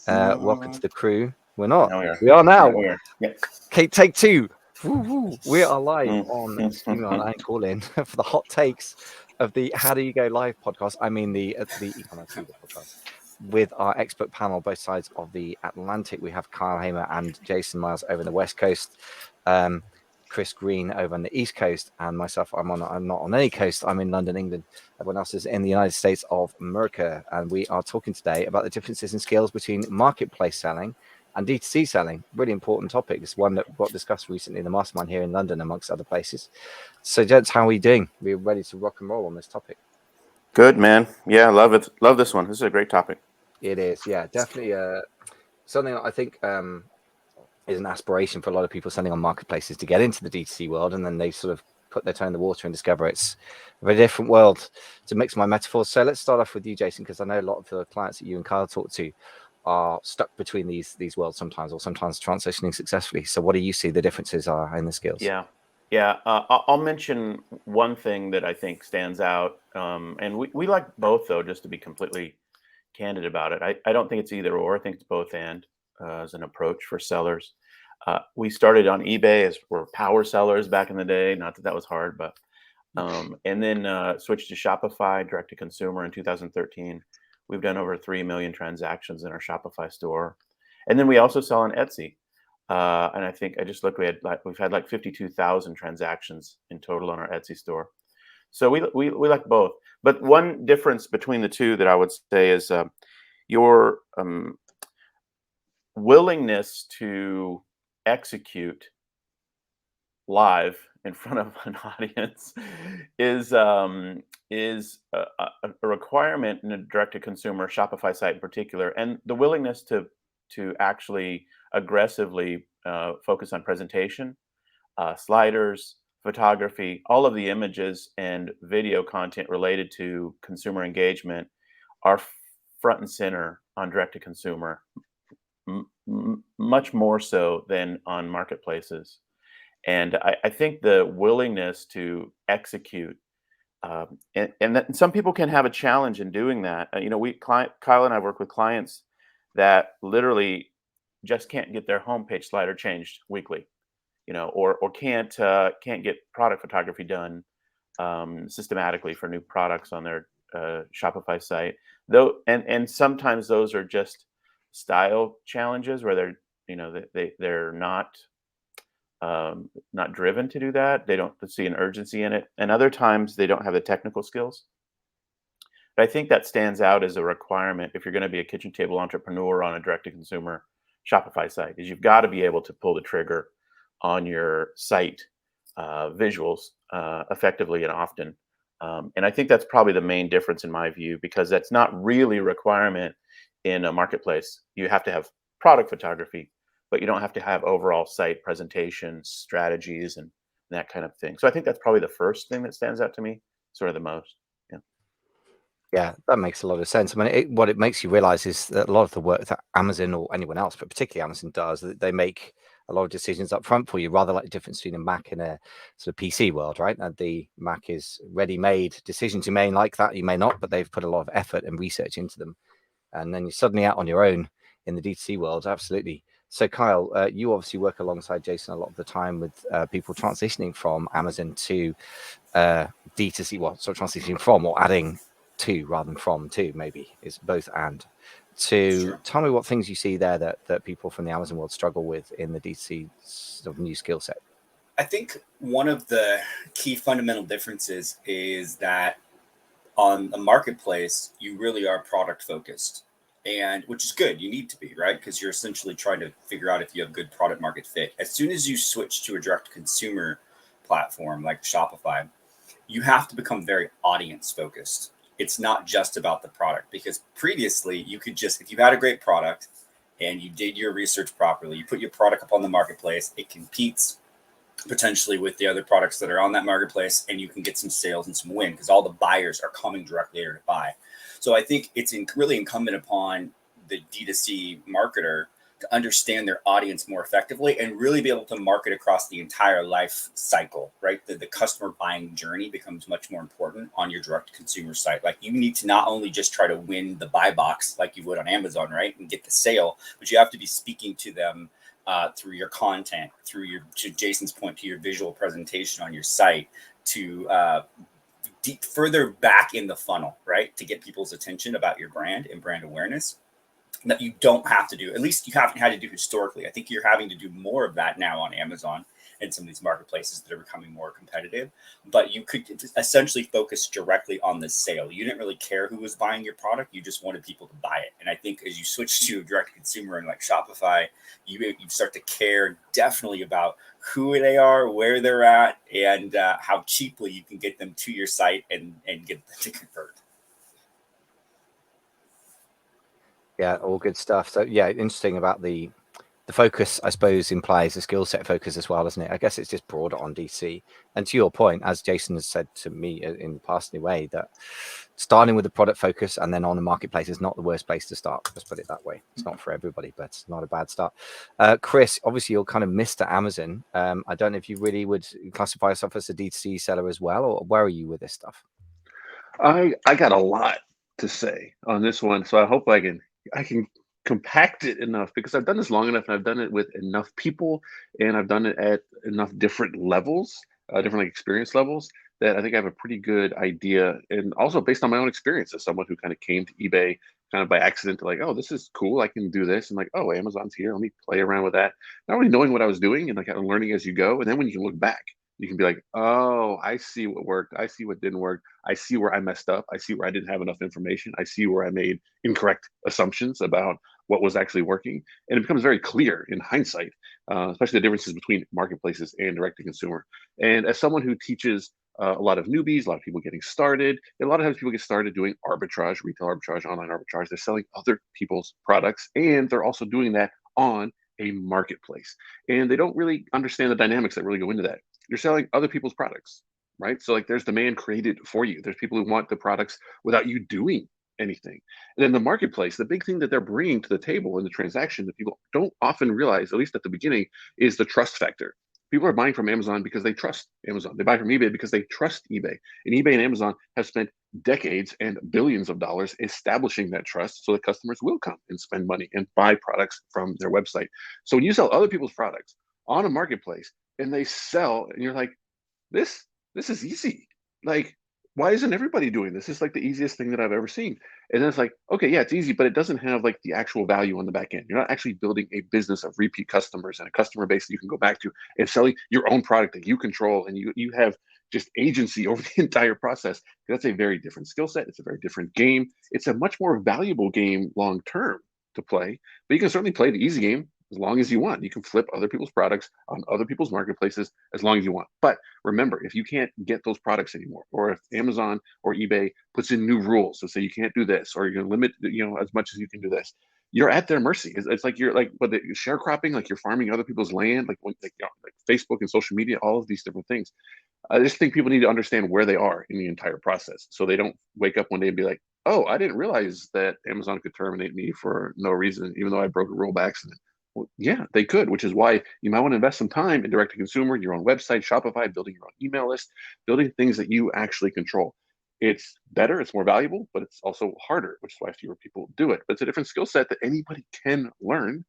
Welcome to the crew. We're not. No, we are. We are now. Yeah, we are. Yeah. Okay, take two. Woo, woo. We are live on Mm. StreamYard and call in for the hot takes of the How Do You Go Live podcast. I mean the e-commerce leader podcast with our expert panel, both sides of the Atlantic. We have Kyle Hamer and Jason Miles over on the West Coast. Chris Green over on the East Coast, and myself, I'm not on any coast. I'm in London, England. Everyone else is in the United States of America, and we are talking today about the differences in skills between marketplace selling and DTC selling. Really important topic. It's one that got discussed recently in the mastermind here in London, amongst other places. So, gents, how are we doing? We're ready to rock and roll on this topic. Good, man. Yeah, love it. Love this one. This is a great topic. It is, yeah, definitely something that I think is an aspiration for a lot of people selling on marketplaces to get into the DTC world, and then they sort of put their toe in the water and discover it's a very different world, to mix my metaphors. So let's start off with you, Jason, because I know a lot of the clients that you and Kyle talk to are stuck between these worlds sometimes, or sometimes transitioning successfully. So what do you see the differences are in the skills? Yeah. I'll mention one thing that I think stands out, and we like both, though, just to be completely candid about it. I don't think it's either or. I think it's both and as an approach for sellers. We started on eBay as we're power sellers back in the day. Not that was hard, but and then switched to Shopify direct to consumer in 2013. We've done over 3 million transactions in our Shopify store, and then we also sell on Etsy. And I think I just looked. We've had like 52,000 transactions in total on our Etsy store. So we like both. But one difference between the two that I would say is your willingness to execute live in front of an audience is a requirement in a direct-to-consumer Shopify site in particular, and the willingness to actually aggressively focus on presentation, sliders, photography, all of the images and video content related to consumer engagement are front and center on direct-to-consumer, much more so than on marketplaces. And I think the willingness to execute, and that some people can have a challenge in doing that. Kyle and I work with clients that literally just can't get their homepage slider changed weekly, or can't get product photography done systematically for new products on their Shopify site. Though, and sometimes those are just style challenges where they're not driven to do that. They don't see an urgency in it, and other times they don't have the technical skills. But I think that stands out as a requirement if you're going to be a kitchen table entrepreneur on a direct-to-consumer Shopify site, is you've got to be able to pull the trigger on your site visuals effectively and often. And I think that's probably the main difference in my view, because that's not really a requirement in a marketplace. You have to have product photography, but you don't have to have overall site presentation strategies and that kind of thing. So I think that's probably the first thing that stands out to me, sort of the most. Yeah, that makes a lot of sense. I mean, what it makes you realize is that a lot of the work that Amazon or anyone else, but particularly Amazon does, that they make a lot of decisions up front for you, rather like the difference between a Mac and a sort of PC world, right? And the Mac is ready-made decisions. You may like that, you may not, but they've put a lot of effort and research into them. And then you're suddenly out on your own in the DTC world. Absolutely. So Kyle, you obviously work alongside Jason a lot of the time with people transitioning from Amazon to D2C, so transitioning from or adding to rather than from to, maybe is both and. To Sure. tell me what things you see there that people from the Amazon world struggle with in the DTC sort of new skill set. I think one of the key fundamental differences is that on a marketplace, you really are product focused, and which is good. You need to be, right? Because you're essentially trying to figure out if you have good product market fit. As soon as you switch to a direct consumer platform like Shopify, you have to become very audience focused. It's not just about the product, because previously you could just, if you had a great product and you did your research properly, you put your product up on the marketplace, it competes potentially with the other products that are on that marketplace, and you can get some sales and some win because all the buyers are coming directly there to buy. So I think it's really incumbent upon the D2C marketer to understand their audience more effectively and really be able to market across the entire life cycle, right? The customer buying journey becomes much more important on your direct consumer site. Like you need to not only just try to win the buy box like you would on Amazon, right? And get the sale, but you have to be speaking to them through your content, through your, to Jason's point, to your visual presentation on your site, to deep further back in the funnel, right? To get people's attention about your brand and brand awareness that you don't have to do. At least you haven't had to do historically. I think you're having to do more of that now on Amazon and some of these marketplaces that are becoming more competitive. But you could essentially focus directly on the sale. You didn't really care who was buying your product. You just wanted people to buy it. And I think as you switch to direct consumer and like Shopify, you start to care definitely about who they are, where they're at, and how cheaply you can get them to your site and get them to convert. Yeah, all good stuff. So yeah, interesting about the focus, I suppose, implies a skill set focus as well, doesn't it? I guess it's just broader on DC. And to your point, as Jason has said to me in the past in a way, that starting with the product focus and then on the marketplace is not the worst place to start. Let's put it that way. It's not for everybody, but it's not a bad start. Chris, obviously you're kind of Mr. Amazon. I don't know if you really would classify yourself as a DTC seller as well, or where are you with this stuff? I got a lot to say on this one, so I hope I can compact it enough, because I've done this long enough and I've done it with enough people and I've done it at enough different levels, different like experience levels, that I think I have a pretty good idea. And also based on my own experience as someone who kind of came to eBay kind of by accident to like, oh, this is cool, I can do this. And like, oh, Amazon's here, let me play around with that. Not really knowing what I was doing and like kind of learning as you go. And then when you can look back, you can be like, oh, I see what worked. I see what didn't work. I see where I messed up. I see where I didn't have enough information. I see where I made incorrect assumptions about what was actually working. And it becomes very clear in hindsight, especially the differences between marketplaces and direct to consumer. And as someone who teaches a lot of newbies, a lot of people getting started, a lot of times people get started doing arbitrage, retail arbitrage, online arbitrage. They're selling other people's products, and they're also doing that on a marketplace. And they don't really understand the dynamics that really go into that. You're selling other people's products, right? So like there's demand created for you. There's people who want the products without you doing anything. And then the marketplace, the big thing that they're bringing to the table in the transaction that people don't often realize, at least at the beginning, is the trust factor. People are buying from Amazon because they trust Amazon. They buy from eBay because they trust eBay. And eBay and Amazon have spent decades and billions of dollars establishing that trust so that customers will come and spend money and buy products from their website. So when you sell other people's products on a marketplace and they sell, and you're like, this is easy. Like, why isn't everybody doing this? It's like the easiest thing that I've ever seen. And then it's like, okay, yeah, it's easy, but it doesn't have like the actual value on the back end. You're not actually building a business of repeat customers and a customer base that you can go back to and selling your own product that you control, and you have just agency over the entire process. That's a very different skill set. It's a very different game. It's a much more valuable game long term to play, but you can certainly play the easy game as long as you want. You can flip other people's products on other people's marketplaces as long as you want. But remember, if you can't get those products anymore, or if Amazon or eBay puts in new rules to say you can't do this, or you're going to limit, as much as you can do this, you're at their mercy. It's like you're like, but the sharecropping, like you're farming other people's land, like Facebook and social media, all of these different things. I just think people need to understand where they are in the entire process, so they don't wake up one day and be like, oh, I didn't realize that Amazon could terminate me for no reason, even though I broke a rule by accident. Well, yeah, they could, which is why you might want to invest some time in direct to consumer, your own website, Shopify, building your own email list, building things that you actually control. It's better, it's more valuable, but it's also harder, which is why fewer people do it. But it's a different skill set that anybody can learn.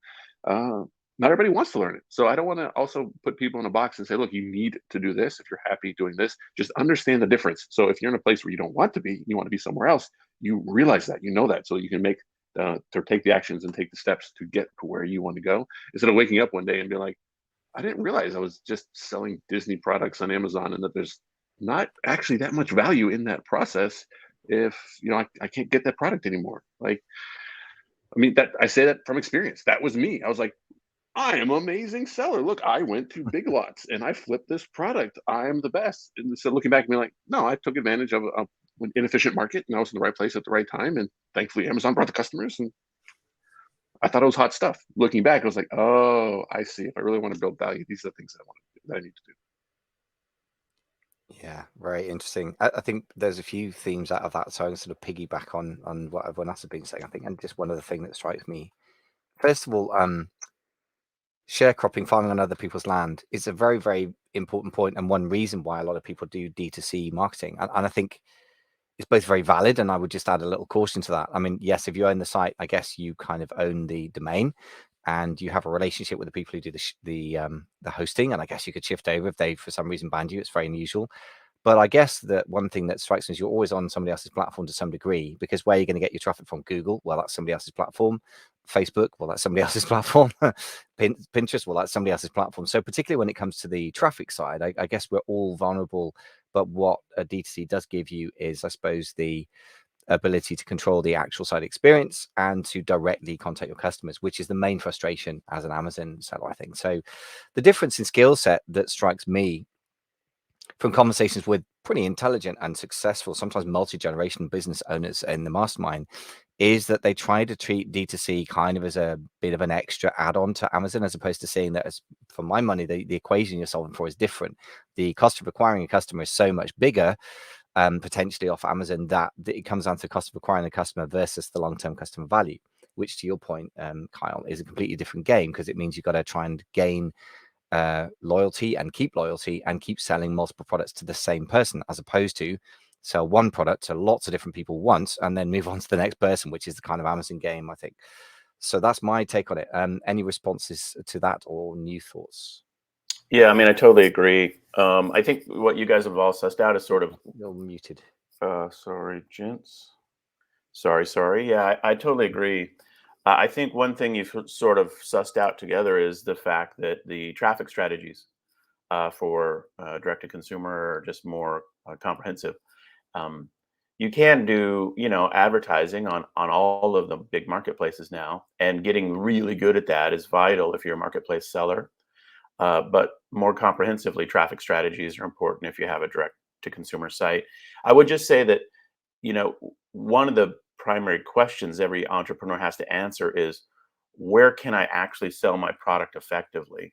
Not everybody wants to learn it. So I don't want to also put people in a box and say, look, you need to do this. If you're happy doing this, just understand the difference. So if you're in a place where you don't want to be, you want to be somewhere else, you realize that, you know that, so you can make to take the actions and take the steps to get to where you want to go, instead of waking up one day and be like, I didn't realize I was just selling Disney products on Amazon and that there's not actually that much value in that process if I can't get that product anymore. Like, I mean, that I say that from experience. That was me. I was like, I am an amazing seller. Look, I went to Big Lots and I flipped this product. I am the best. And so looking back and being like, no, I took advantage of an inefficient market, and I was in the right place at the right time. And thankfully, Amazon brought the customers, and I thought it was hot stuff. Looking back, I was like, oh, I see. If I really want to build value, these are the things that I need to do. Yeah, very interesting. I think there's a few themes out of that, so I'm sort of piggyback on what everyone else has been saying, I think. And just one other thing that strikes me, first of all, sharecropping, farming on other people's land, is a very, very important point, and one reason why a lot of people do D2C marketing. And I think it's both very valid, and I would just add a little caution to that. I mean, yes, if you own the site, I guess you kind of own the domain, and you have a relationship with the people who do the hosting, and I guess you could shift over if they for some reason banned you. It's very unusual. But I guess that one thing that strikes me is you're always on somebody else's platform to some degree, because where you're going to get your traffic from? Google, well, that's somebody else's platform. Facebook, well, that's somebody else's platform. Pinterest, well, that's somebody else's platform. So particularly when it comes to the traffic side, I guess we're all vulnerable. But what a D2C does give you is, I suppose, the ability to control the actual site experience and to directly contact your customers, which is the main frustration as an Amazon seller, I think. So the difference in skill set that strikes me from conversations with pretty intelligent and successful, sometimes multi-generation business owners in the mastermind, is that they try to treat D2C kind of as a bit of an extra add-on to Amazon, as opposed to seeing that, as for my money, the equation you're solving for is different. The cost of acquiring a customer is so much bigger, potentially off Amazon, that it comes down to the cost of acquiring a customer versus the long-term customer value, which, to your point, Kyle, is a completely different game, because it means you've got to try and gain loyalty and keep selling multiple products to the same person, as opposed to sell one product to lots of different people once and then move on to the next person, which is the kind of Amazon game, I think. So that's my take on it. Any responses to that or new thoughts? Yeah, I mean, I totally agree. I think what you guys have all sussed out is sort of, You're muted. sorry, gents. Sorry. Yeah, I totally agree. I think one thing you've sort of sussed out together is the fact that the traffic strategies for direct to consumer are just more comprehensive. Um, you can do, advertising on all of the big marketplaces now, and getting really good at that is vital if you're a marketplace seller. But more comprehensively, traffic strategies are important if you have a direct to consumer site. I would just say that, one of the primary questions every entrepreneur has to answer is, where can I actually sell my product effectively?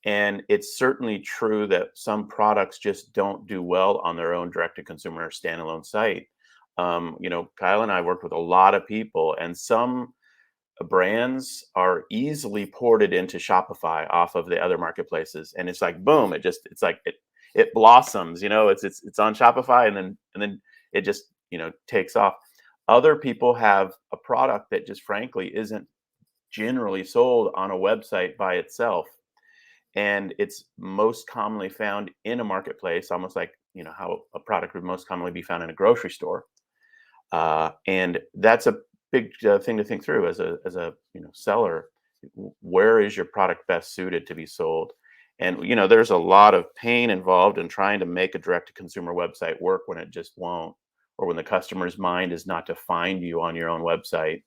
And it's certainly true that some products just don't do well on their own direct to consumer standalone site. Kyle and I worked with a lot of people, and some brands are easily ported into Shopify off of the other marketplaces, and it's like boom, it's like it blossoms. It's on Shopify, and then it just takes off. Other people have a product that just frankly isn't generally sold on a website by itself, and it's most commonly found in a marketplace, almost like how a product would most commonly be found in a grocery store. And that's a big thing to think through as a seller. Where is your product best suited to be sold? And there's a lot of pain involved in trying to make a direct to consumer website work when it just won't, or when the customer's mind is not to find you on your own website.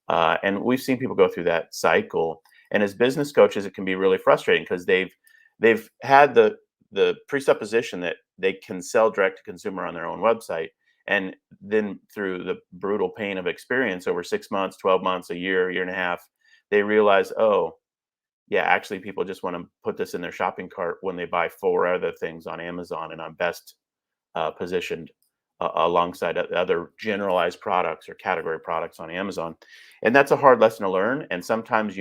And we've seen people go through that cycle. And as business coaches, it can be really frustrating, because they've had the presupposition that they can sell direct to consumer on their own website. And then through the brutal pain of experience over 6 months, 12 months, a year and a half, they realize, oh, yeah, actually people just want to put this in their shopping cart when they buy 4 other things on Amazon, and I'm best positioned alongside other generalized products or category products on Amazon. And that's a hard lesson to learn. And sometimes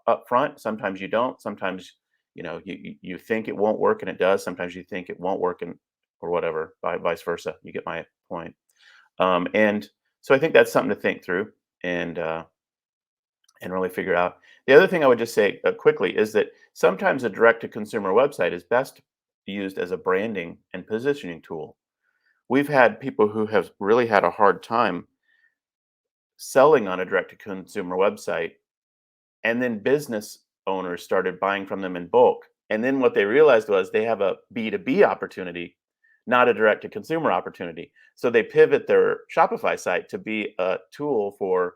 up front, sometimes you don't. Sometimes you think it won't work and it does. Sometimes you think it won't work, and or whatever, vice versa. You get my point. And so I think that's something to think through and really figure out. The other thing I would just say quickly is that sometimes a direct to consumer website is best used as a branding and positioning tool. We've had people who have really had a hard time selling on a direct to consumer website, and then business owners started buying from them in bulk. And then what they realized was they have a B2B opportunity, not a direct to consumer opportunity. So they pivot their Shopify site to be a tool for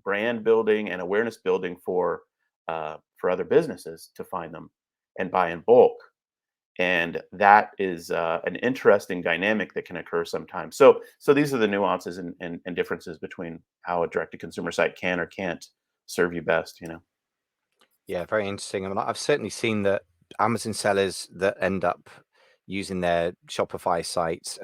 brand building and awareness building for other businesses to find them and buy in bulk. And that is an interesting dynamic that can occur sometimes. So these are the nuances and differences between how a direct to consumer site can or can't serve you best. Yeah, very interesting. I mean, I've certainly seen that Amazon sellers that end up using their Shopify sites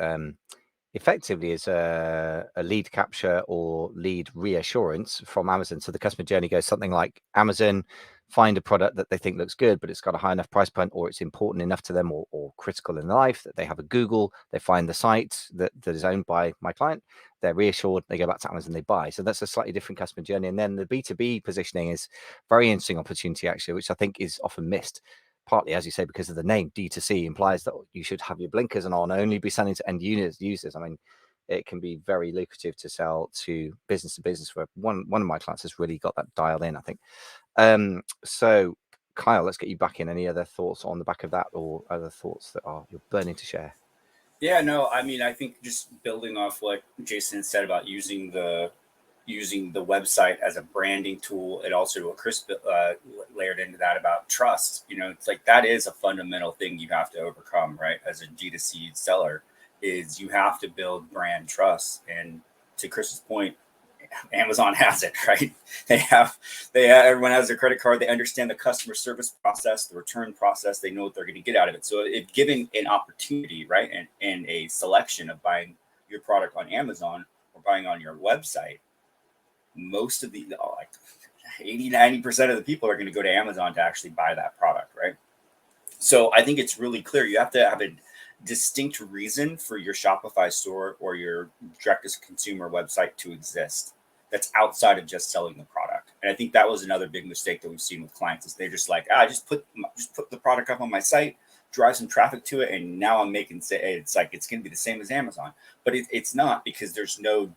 effectively is a lead capture or lead reassurance from Amazon. So the customer journey goes something like Amazon find a product that they think looks good, but it's got a high enough price point, or it's important enough to them, or critical in life that they have a Google, they find the site that is owned by my client, they're reassured, they go back to Amazon, they buy. So that's a slightly different customer journey. And then the B2B positioning is very interesting opportunity, actually, which I think is often missed. Partly, as you say, because of the name DTC implies that you should have your blinkers on, only be selling to end users. I mean, it can be very lucrative to sell to business, where one of my clients has really got that dialed in, I think. So Kyle, let's get you back in. Any other thoughts on the back of that, or other thoughts that you're burning to share? Yeah, no, I mean, I think just building off what Jason said about using the website as a branding tool, and also what Chris layered into that about trust. It's like that is a fundamental thing you have to overcome, right? As a D2C seller, is you have to build brand trust. And to Chris's point, Amazon has it, right? They have everyone has their credit card. They understand the customer service process, the return process. They know what they're going to get out of it. So if giving an opportunity, right, and a selection of buying your product on Amazon or buying on your website, most of the like 80-90% of the people are going to go to Amazon to actually buy that product, right? So I think it's really clear. You have to have a distinct reason for your Shopify store or your direct-to-consumer website to exist that's outside of just selling the product. And I think that was another big mistake that we've seen with clients, is they're just like, just put the product up on my site, drive some traffic to it, and now I'm making it's like it's going to be the same as Amazon. But it's not, because there's no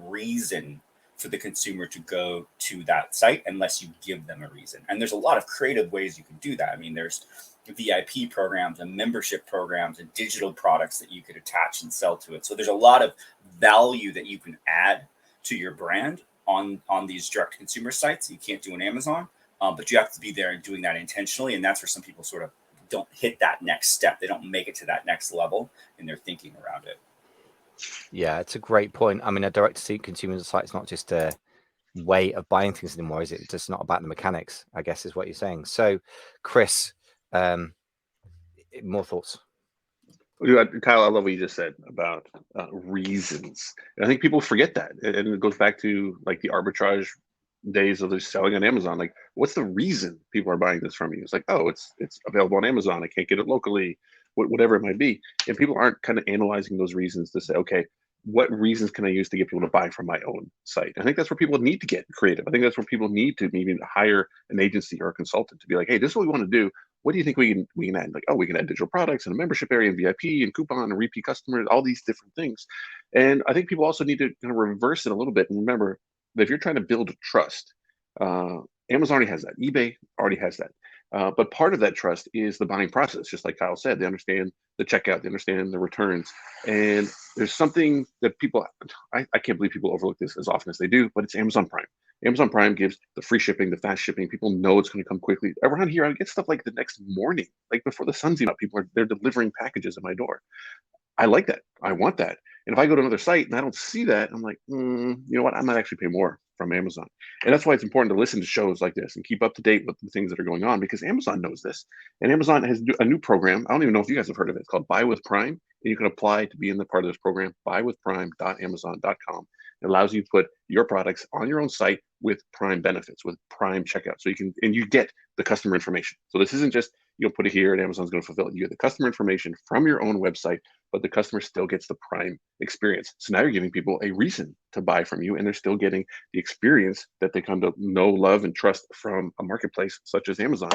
reason for the consumer to go to that site unless you give them a reason. And there's a lot of creative ways you can do that. I mean, there's VIP programs and membership programs and digital products that you could attach and sell to it. So there's a lot of value that you can add to your brand on these direct consumer sites you can't do on Amazon. But you have to be there and doing that intentionally. And that's where some people sort of don't hit that next step. They don't make it to that next level in their thinking around it. Yeah, it's a great point. I mean, a direct-to-consumer site is not just a way of buying things anymore, is it? It's just not about the mechanics, I guess, is what you're saying. So, Chris, more thoughts? Kyle, I love what you just said about reasons. And I think people forget that, and it goes back to like the arbitrage days of this selling on Amazon. Like, what's the reason people are buying this from you? It's like, oh, it's available on Amazon. I can't get it locally, whatever it might be. And people aren't kind of analyzing those reasons to say, okay, what reasons can I use to get people to buy from my own site? I think that's where people need to get creative. I think that's where people need to maybe hire an agency or a consultant to be like, hey, this is what we want to do. What do you think we can add? Like, oh, we can add digital products and a membership area and VIP and coupon and repeat customers, all these different things. And I think people also need to kind of reverse it a little bit and remember that if you're trying to build trust, Amazon already has that. eBay already has that. But part of that trust is the buying process. Just like Kyle said, they understand the checkout, they understand the returns. And there's something that people, I can't believe people overlook this as often as they do, but it's Amazon Prime. Amazon Prime gives the free shipping, the fast shipping. People know it's going to come quickly. Around here, I get stuff like the next morning, like before the sun's even up. They're delivering packages at my door. I like that. I want that. And if I go to another site and I don't see that, I'm like, you know what? I might actually pay more from Amazon. And that's why it's important to listen to shows like this and keep up to date with the things that are going on, because Amazon knows this. And Amazon has a new program. I don't even know if you guys have heard of it. It's called Buy with Prime. And you can apply to be in the part of this program, buywithprime.amazon.com. It allows you to put your products on your own site with Prime benefits, with Prime checkout. So you get the customer information. So this isn't just, put it here and Amazon's going to fulfill it. You get the customer information from your own website, but the customer still gets the Prime experience. So now you're giving people a reason to buy from you, and they're still getting the experience that they come to know, love, and trust from a marketplace such as Amazon.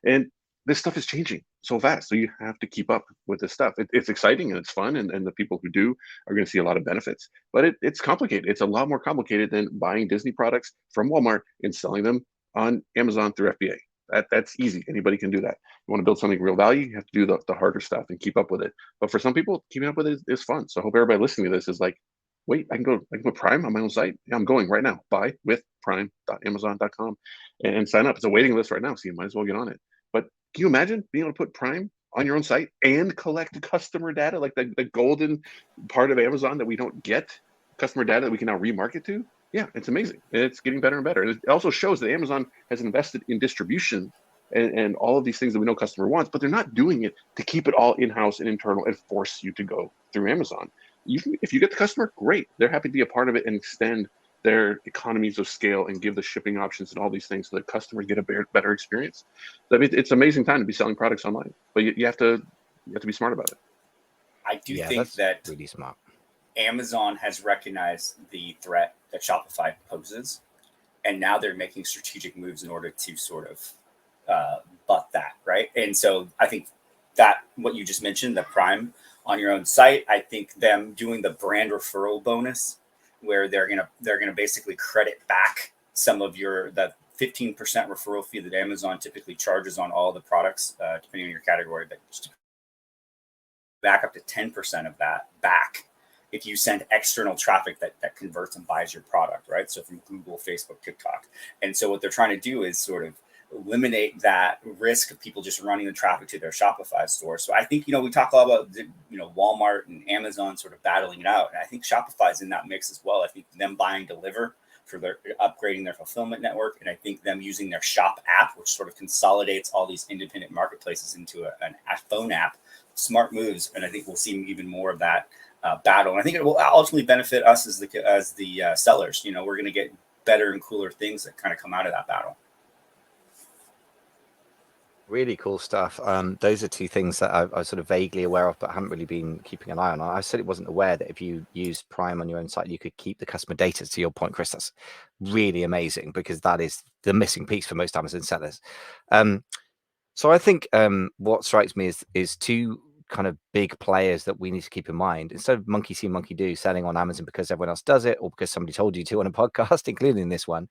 And this stuff is changing so fast. So you have to keep up with this stuff. It's exciting and it's fun. And the people who do are going to see a lot of benefits, but it's complicated. It's a lot more complicated than buying Disney products from Walmart and selling them on Amazon through FBA. That's easy. Anybody can do that. You want to build something real value, you have to do the harder stuff and keep up with it. But for some people, keeping up with it is fun. So I hope everybody listening to this is like, wait, I can put Prime on my own site. Yeah, I'm going right now. Buy with prime.amazon.com and sign up. It's a waiting list right now, so you might as well get on it. But can you imagine being able to put Prime on your own site and collect customer data, like the golden part of Amazon that we don't get, customer data that we can now remarket to? Yeah, it's amazing. It's getting better and better. And it also shows that Amazon has invested in distribution and all of these things that we know customer wants, but they're not doing it to keep it all in-house and internal and force you to go through Amazon. if you get the customer, great. They're happy to be a part of it and extend their economies of scale and give the shipping options and all these things so that customers get a better experience. So, I mean, it's an amazing time to be selling products online, but you have to be smart about it. I do Yeah, think that's that really smart. Amazon has recognized the threat that Shopify poses, and now they're making strategic moves in order to sort of butt that, right? And so I think that what you just mentioned, the Prime on your own site, I think them doing the brand referral bonus, where they're gonna basically credit back some of the 15% referral fee that Amazon typically charges on all the products, depending on your category, but just back up to 10% of that back if you send external traffic that converts and buys your product, right? So from Google, Facebook, TikTok. And so what they're trying to do is sort of eliminate that risk of people just running the traffic to their Shopify store. So I think, we talk a lot about, Walmart and Amazon sort of battling it out. And I think Shopify is in that mix as well. I think them buying Deliver for their upgrading their fulfillment network. And I think them using their Shop app, which sort of consolidates all these independent marketplaces into a phone app, smart moves. And I think we'll see even more of that battle. And I think it will ultimately benefit us as the sellers. We're going to get better and cooler things that kind of come out of that battle. Really cool stuff. Those are two things that I was sort of vaguely aware of, but haven't really been keeping an eye on. I certainly wasn't aware that if you used Prime on your own site, you could keep the customer data. To your point, Chris, that's really amazing, because that is the missing piece for most Amazon sellers. So I think what strikes me is two kind of big players that we need to keep in mind. Instead of monkey see, monkey do, selling on Amazon because everyone else does it, or because somebody told you to on a podcast, including this one,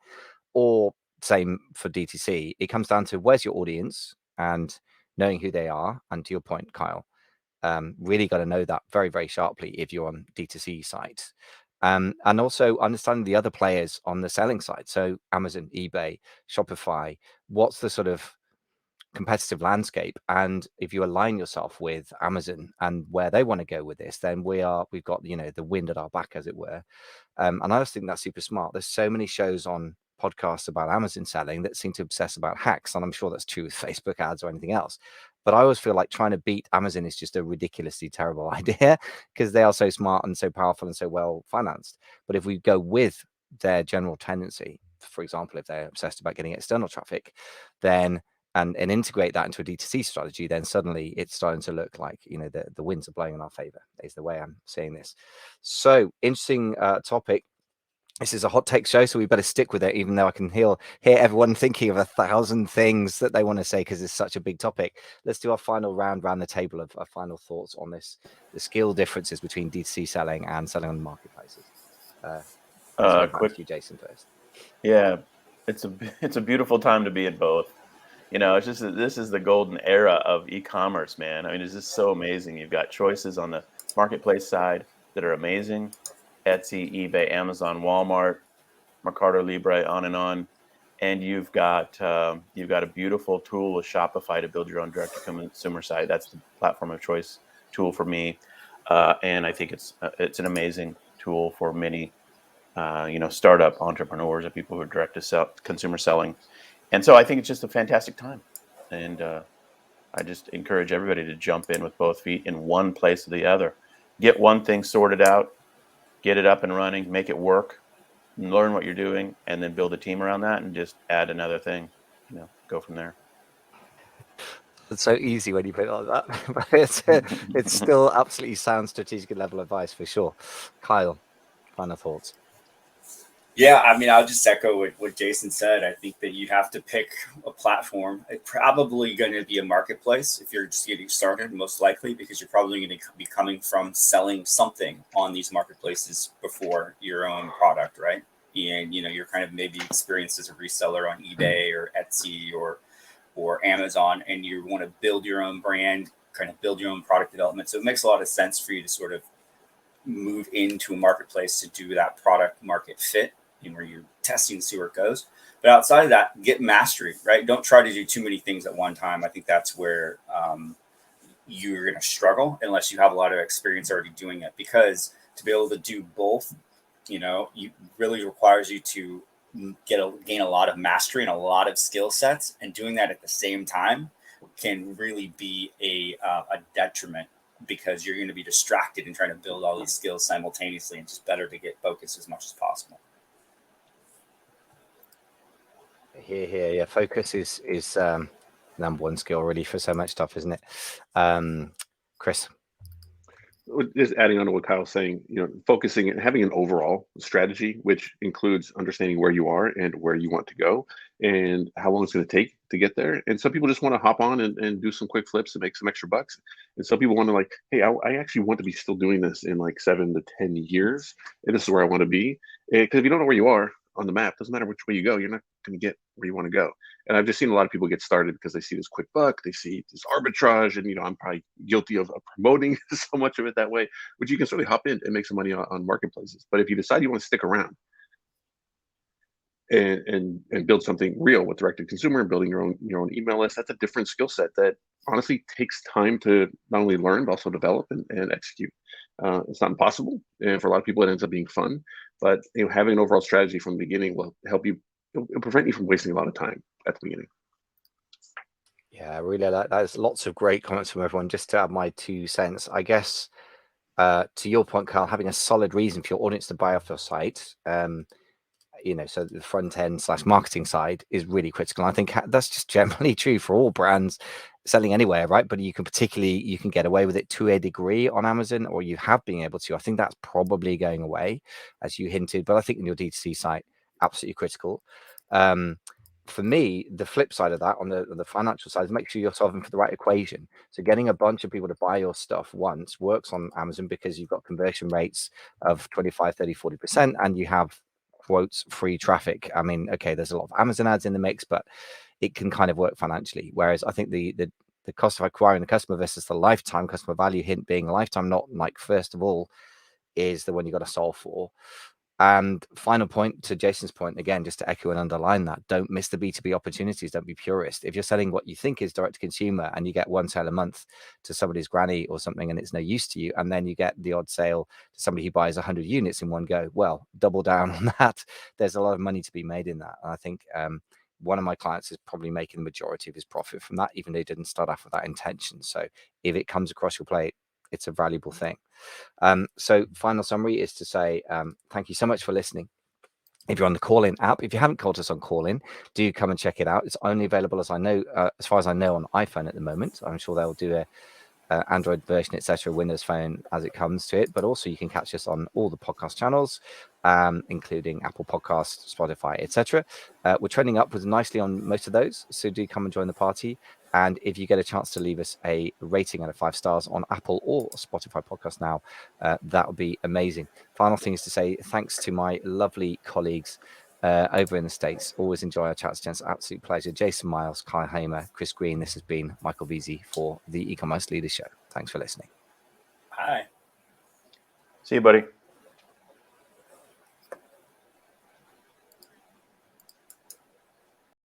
or same for DTC, it comes down to where's your audience and knowing who they are. And to your point, Kyle, really got to know that very, very sharply if you're on DTC sites. And also understanding the other players on the selling side. So Amazon, eBay, Shopify, what's the sort of competitive landscape? And if you align yourself with Amazon and where they want to go with this, then we've got the wind at our back, as it were. And I just think that's super smart. There's so many shows on podcasts about Amazon selling that seem to obsess about hacks, and I'm sure that's true with Facebook ads or anything else. But I always feel like trying to beat Amazon is just a ridiculously terrible idea, because they are so smart and so powerful and so well financed. But if we go with their general tendency, for example, if they're obsessed about getting external traffic, then and integrate that into a DTC strategy, then suddenly it's starting to look like the winds are blowing in our favor, is the way I'm seeing this. So interesting topic. This is a hot take show, so we better stick with it, even though I can hear everyone thinking of 1,000 things that they want to say, because it's such a big topic. Let's do our final round around the table of our final thoughts on this, the skill differences between DTC selling and selling on the marketplaces. Quick to you, Jason, first. Yeah, it's a beautiful time to be in both. It's just that this is the golden era of e-commerce, man. I mean, it's just so amazing. You've got choices on the marketplace side that are amazing: Etsy, eBay, Amazon, Walmart, Mercado Libre, on and on. And you've got a beautiful tool with Shopify to build your own direct-to-consumer site. That's the platform of choice tool for me, and I think it's an amazing tool for many startup entrepreneurs and people who are direct-to-consumer selling. And so I think it's just a fantastic time. And I just encourage everybody to jump in with both feet in one place or the other. Get one thing sorted out, get it up and running, make it work, learn what you're doing, and then build a team around that and just add another thing, go from there. It's so easy when you put it like that, but it's still absolutely sound strategic level advice for sure. Kyle, final thoughts? Yeah, I mean, I'll just echo what Jason said. I think that you have to pick a platform. It's probably going to be a marketplace if you're just getting started, most likely, because you're probably going to be coming from selling something on these marketplaces before your own product, right? And, you're kind of maybe experienced as a reseller on eBay or Etsy or Amazon, and you want to build your own brand, kind of build your own product development. So it makes a lot of sense for you to sort of move into a marketplace to do that product market fit, where you're testing to see where it goes. But outside of that, get mastery, right? Don't try to do too many things at one time. I think that's where you're going to struggle unless you have a lot of experience already doing it, because to be able to do both, you really requires you to gain a lot of mastery and a lot of skill sets, and doing that at the same time can really be a detriment because you're going to be distracted and trying to build all these skills simultaneously, and just better to get focused as much as possible. Here. Yeah, focus is number one skill really for so much stuff, isn't it? Chris. Just adding on to what Kyle's saying, focusing and having an overall strategy, which includes understanding where you are and where you want to go and how long it's going to take to get there. And some people just want to hop on and do some quick flips and make some extra bucks. And some people want to like, hey, I actually want to be still doing this in like 7 to 10 years. And this is where I want to be. Because if you don't know where you are on the map, doesn't matter which way you go, you're not going to get where you want to go. And I've just seen a lot of people get started because they see this quick buck, they see this arbitrage, and I'm probably guilty of promoting so much of it that way, which you can certainly hop in and make some money on marketplaces. But if you decide you want to stick around and build something real with direct to consumer and building your own email list, that's a different skill set that honestly takes time to not only learn but also develop and execute. It's not impossible, and for a lot of people it ends up being fun, but having an overall strategy from the beginning will help you. It'll prevent you from wasting a lot of time at the beginning. Yeah, really, there's lots of great comments from everyone. Just to add my 2 cents, I guess, to your point, Carl, having a solid reason for your audience to buy off your site, so the front end / marketing side is really critical. And I think that's just generally true for all brands selling anywhere, right? But you can get away with it to a degree on Amazon, or you have been able to. I think that's probably going away, as you hinted. But I think in your DTC site, absolutely critical. For me, the flip side of that on the financial side is make sure you're solving for the right equation. So getting a bunch of people to buy your stuff once works on Amazon because you've got conversion rates of 25, 30, 40%, and you have quotes free traffic. I mean, okay, there's a lot of Amazon ads in the mix, but it can kind of work financially. Whereas I think the cost of acquiring the customer versus the lifetime customer value, hint being lifetime, not like first of all, is the one you got to solve for. And final point, to Jason's point, again, just to echo and underline that, don't miss the B2B opportunities. Don't be purist. If you're selling what you think is direct to consumer and you get one sale a month to somebody's granny or something and it's no use to you, and then you get the odd sale to somebody who buys 100 units in one go, well, double down on that. There's a lot of money to be made in that. And I think one of my clients is probably making the majority of his profit from that, even though he didn't start off with that intention. So if it comes across your plate, it's a valuable thing. So final summary is to say thank you so much for listening. If you're on the Call-In app, if you haven't called us on Call-In, do come and check it out. It's only available, as far as I know, on iPhone at the moment. I'm sure they'll do a Android version, etc., Windows Phone as it comes to it. But also you can catch us on all the podcast channels, including Apple Podcasts, Spotify, etc. We're trending upwards nicely on most of those, so do come and join the party. And if you get a chance to leave us a rating out of 5 stars on Apple or Spotify podcast now, that would be amazing. Final thing is to say thanks to my lovely colleagues over in the States. Always enjoy our chats, gents. Absolute pleasure. Jason Miles, Kai Hamer, Chris Green. This has been Michael Veazey for the E-Commerce Leaders Show. Thanks for listening. Hi. See you, buddy.